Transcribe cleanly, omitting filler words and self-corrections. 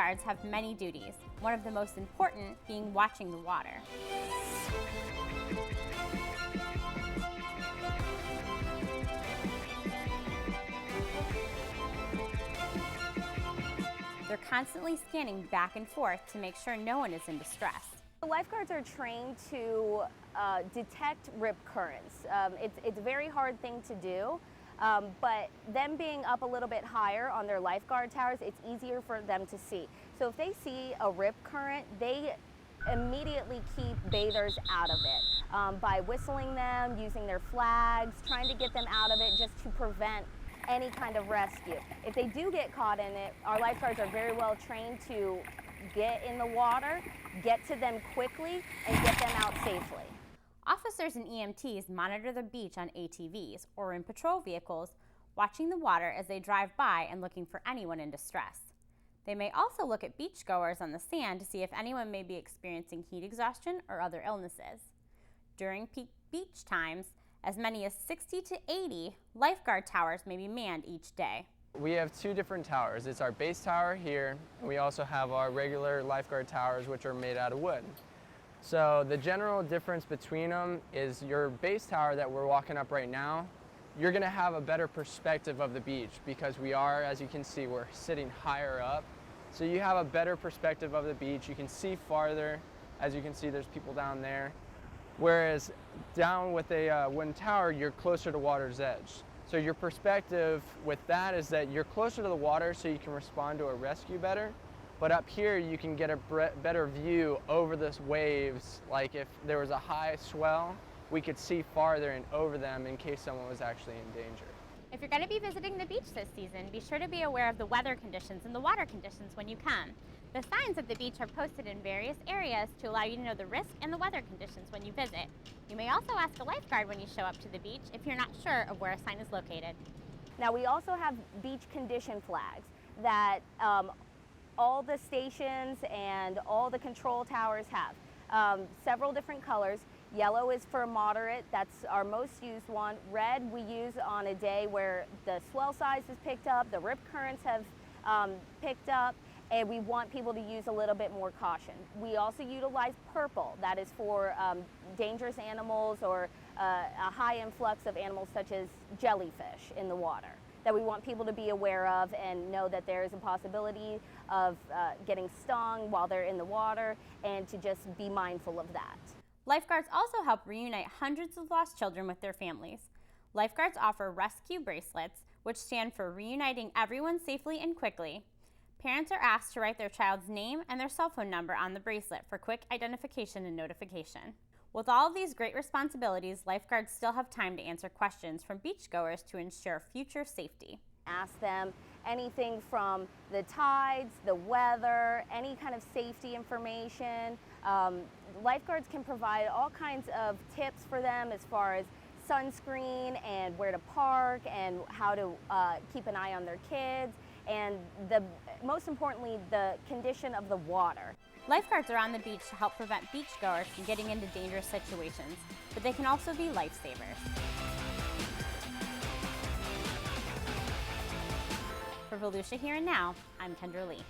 Lifeguards have many duties, one of the most important being watching the water. They're constantly scanning back and forth to make sure no one is in distress. The lifeguards are trained to detect rip currents. It's a very hard thing to do, but them being up a little bit higher on their lifeguard towers, it's easier for them to see. So if they see a rip current, they immediately keep bathers out of it by whistling them, using their flags, trying to get them out of it just to prevent any kind of rescue. If they do get caught in it, our lifeguards are very well trained to get in the water, get to them quickly, and get them out safely. Officers and EMTs monitor the beach on ATVs or in patrol vehicles, watching the water as they drive by and looking for anyone in distress. They may also look at beachgoers on the sand to see if anyone may be experiencing heat exhaustion or other illnesses. During peak beach times, as many as 60 to 80 lifeguard towers may be manned each day. We have two different towers. It's our base tower here, and we also have our regular lifeguard towers, which are made out of wood. So the general difference between them is your base tower that we're walking up right now, you're gonna have a better perspective of the beach because we are, as you can see, we're sitting higher up. So you have a better perspective of the beach. You can see farther. As you can see, there's people down there. Whereas down with a wooden tower, you're closer to water's edge. So your perspective with that is that you're closer to the water so you can respond to a rescue better. But up here, you can get a better view over the waves. Like if there was a high swell, we could see farther and over them in case someone was actually in danger. If you're going to be visiting the beach this season, be sure to be aware of the weather conditions and the water conditions when you come. The signs of the beach are posted in various areas to allow you to know the risk and the weather conditions when you visit. You may also ask a lifeguard when you show up to the beach if you're not sure of where a sign is located. Now we also have beach condition flags that all the stations and all the control towers have. Several different colors. Yellow is for moderate, that's our most used one. Red we use on a day where the swell size is picked up, the rip currents have picked up, and we want people to use a little bit more caution. We also utilize purple, that is for dangerous animals or a high influx of animals such as jellyfish in the water that we want people to be aware of and know that there is a possibility of getting stung while they're in the water and to just be mindful of that. Lifeguards also help reunite hundreds of lost children with their families. Lifeguards offer rescue bracelets, which stand for reuniting everyone safely and quickly. Parents are asked to write their child's name and their cell phone number on the bracelet for quick identification and notification. With all of these great responsibilities, lifeguards still have time to answer questions from beachgoers to ensure future safety. Ask them anything from the tides, the weather, any kind of safety information. Lifeguards can provide all kinds of tips for them as far as sunscreen and where to park and how to keep an eye on their kids, and most importantly, the condition of the water. Lifeguards are on the beach to help prevent beachgoers from getting into dangerous situations, but they can also be lifesavers. For Volusia Here and Now, I'm Kendra Lee.